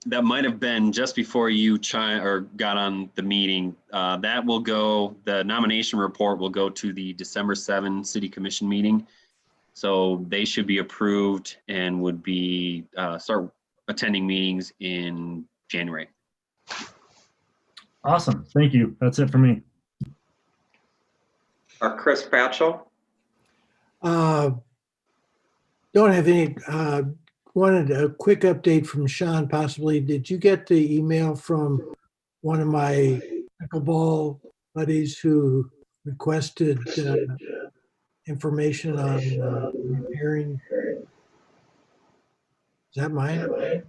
that might have been just before you got on the meeting. That will go, the nomination report will go to the December 7 City Commission meeting. So they should be approved and would be start attending meetings in January. Awesome. Thank you. That's it for me. Chris Batchel? Don't have any, wanted a quick update from Sean possibly. Did you get the email from one of my pickleball buddies who requested information on repairing? Is that mine?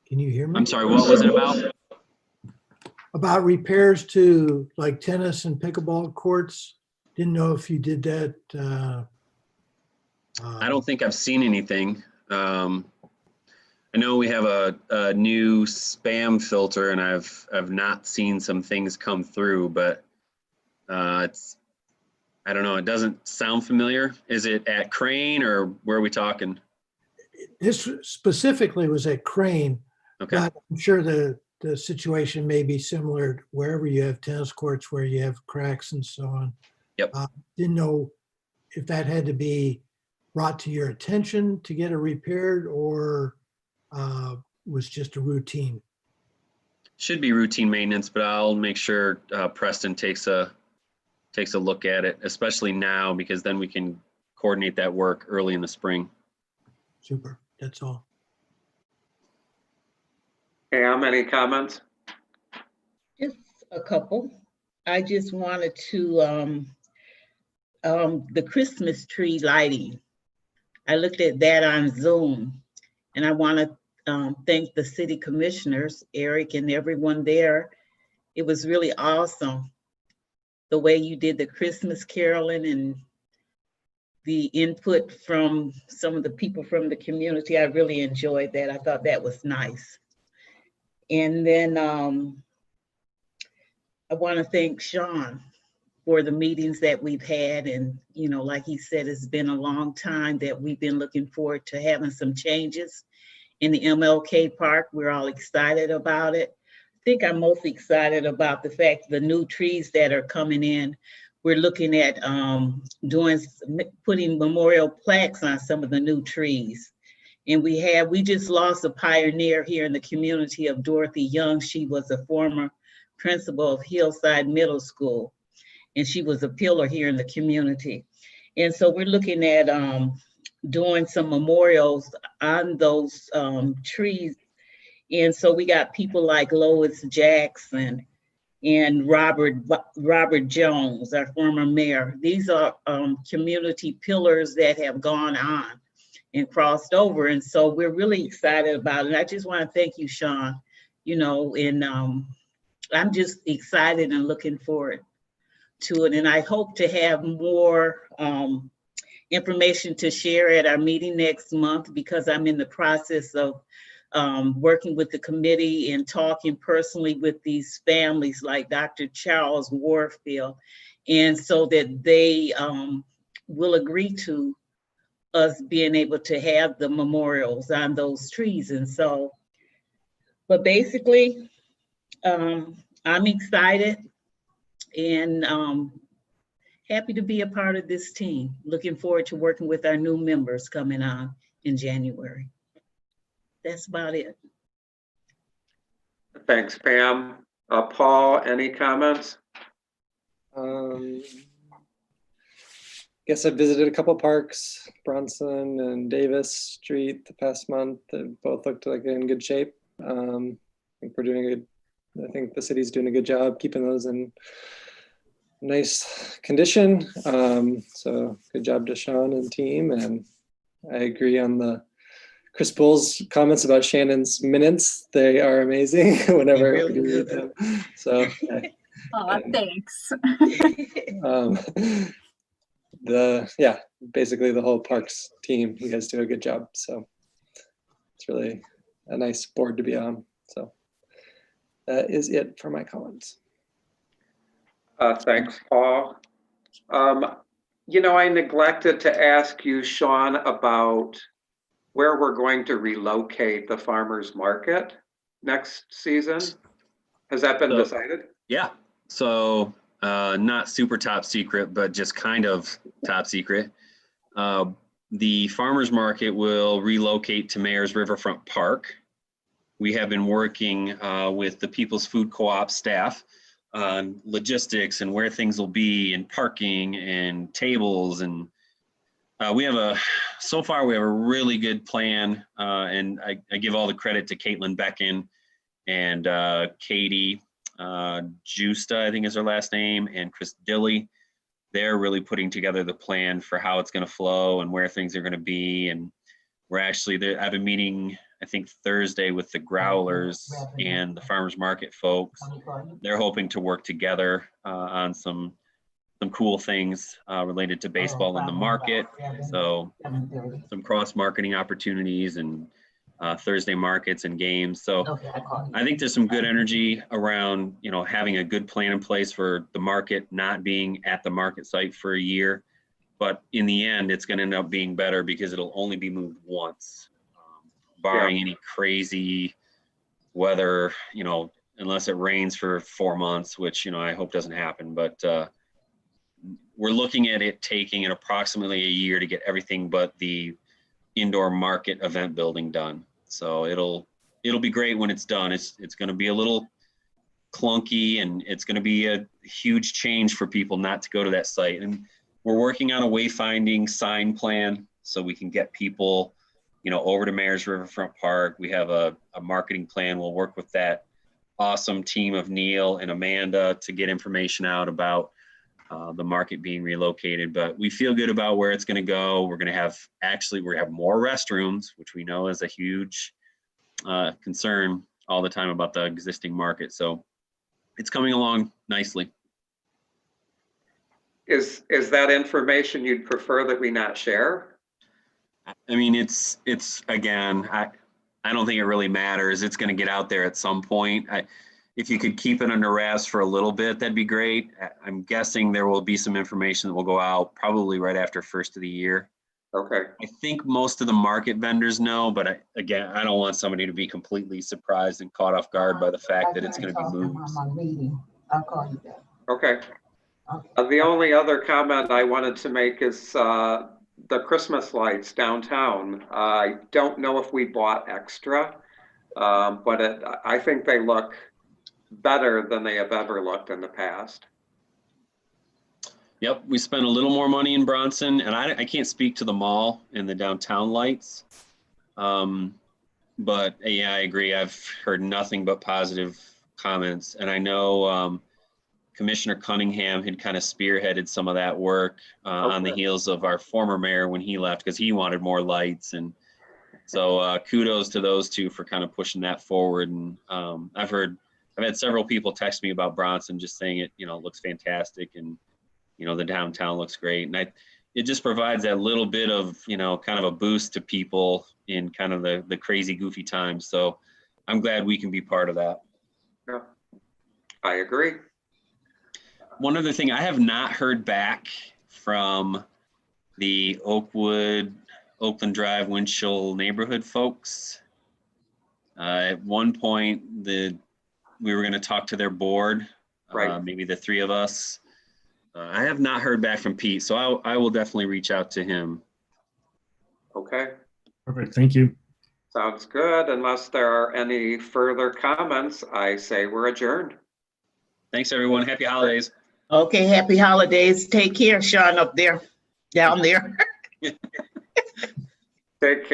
Can you hear me? I'm sorry, what was it about? About repairs to like tennis and pickleball courts. Didn't know if you did that. I don't think I've seen anything. I know we have a new spam filter, and I've not seen some things come through, but I don't know. It doesn't sound familiar. Is it at Crane, or where are we talking? This specifically was at Crane, Okay. but I'm sure the situation may be similar wherever you have tennis courts where you have cracks and so on. Yep. Didn't know if that had to be brought to your attention to get it repaired, or was just a routine. Should be routine maintenance, but I'll make sure Preston takes a look at it, especially now, because then we can coordinate that work early in the spring. Super. That's all. Pam, any comments? Just a couple. I just wanted to, the Christmas tree lighting. I looked at that on Zoom, and I want to thank the city commissioners, Eric and everyone there. It was really awesome, the way you did the Christmas caroling and the input from some of the people from the community. I really enjoyed that. I thought that was nice. And then I want to thank Sean for the meetings that we've had. And, you know, like he said, it's been a long time that we've been looking forward to having some changes in the Mlk Park. We're all excited about it. I think I'm most excited about the fact the new trees that are coming in. We're looking at putting memorial plaques on some of the new trees. And we just lost a pioneer here in the community of Dorothy Young. She was a former principal of Hillside Middle School, and she was a pillar here in the community. And so we're looking at doing some memorials on those trees. And so we got people like Lois Jackson and Robert Jones, our former mayor. These are community pillars that have gone on and crossed over. And so we're really excited about it. And I just want to thank you, Sean, you know, and I'm just excited and looking forward to it. And I hope to have more information to share at our meeting next month, because I'm in the process of working with the committee and talking personally with these families like Dr. Charles Warfield, and so that they will agree to us being able to have the memorials on those trees. And so, but basically, I'm excited and happy to be a part of this team. Looking forward to working with our new members coming on in January. That's about it. Thanks, Pam. Paul, any comments? Guess I visited a couple parks, Bronson and Davis Street the past month. They both looked like they're in good shape. I think we're doing good. I think the city's doing a good job keeping those in nice condition. So good job to Sean and team. And I agree on the Chris Bull's comments about Shannon's minutes. They are amazing whenever Really we read them. So Thanks. basically the whole parks team, you guys do a good job. So it's really a nice board to be on. So that is it for my comments. Thanks, Paul. You know, I neglected to ask you, Sean, about where we're going to relocate the farmer's market next season. Has that been So- decided? Yeah, so not super top secret, but just kind of top secret. The farmers market will relocate to Mayor's Riverfront Park. We have been working with the People's Food Co-op staff on logistics and where things will be and parking and tables. And so far we have a really good plan. And I give all the credit to Caitlin Beckin and Katie Justa, I think is her last name, and Chris Dilly. They're really putting together the plan for how it's going to flow and where things are going to be. And we're actually there. I have a meeting, I think Thursday, with the growlers and the farmers market folks. They're hoping to work together on some cool things related to baseball in the market. So some cross marketing opportunities and Thursday markets and games. So I think there's some good energy around, you know, having a good plan in place for the market not being at the market site for a year. But in the end, it's going to end up being better because it'll only be moved once, barring any crazy weather, you know, unless it rains for 4 months, which, you know, I hope doesn't happen. But we're looking at it taking approximately a year to get everything but the indoor market event building done. So it'll be great when it's done. It's going to be a little clunky and it's going to be a huge change for people not to go to that site. And we're working on a wayfinding sign plan so we can get people, you know, over to Mayor's Riverfront Park. We have a marketing plan. We'll work with that awesome team of Neil and Amanda to get information out about the market being relocated, but we feel good about where it's going to go. We're going to have more restrooms, which we know is a huge concern all the time about the existing market. So it's coming along nicely. Is that information you'd prefer that we not share? I mean, it's again, I don't think it really matters. It's going to get out there at some point. If you could keep it under wraps for a little bit, that'd be great. I'm guessing there will be some information that will go out probably right after first of the year. Okay. I think most of the market vendors know, but I don't want somebody to be completely surprised and caught off guard by the fact that it's going to be moved. Okay. The only other comment I wanted to make is the Christmas lights downtown. I don't know if we bought extra, but I think they look better than they have ever looked in the past. Yep, we spent a little more money in Bronson, and I can't speak to the mall and the downtown lights. But yeah, I agree. I've heard nothing but positive comments. And I know Commissioner Cunningham had kind of spearheaded some of that work on the heels of our former mayor when he left, because he wanted more lights. And so kudos to those two for kind of pushing that forward. And I've had several people text me about Bronson, just saying it, you know, looks fantastic, and you know, the downtown looks great. And it just provides that little bit of, you know, kind of a boost to people in kind of the crazy, goofy times. So I'm glad we can be part of that. Yeah, I agree. One other thing, I have not heard back from the Oakland Drive, neighborhood folks. At one point, we were going to talk to their board, Right. Maybe the three of us. I have not heard back from Pete, so I will definitely reach out to him. Okay. Perfect. Thank you. Sounds good. Unless there are any further comments, I say we're adjourned. Thanks, everyone. Happy holidays. Okay, happy holidays. Take care, Sean, down there. Take care.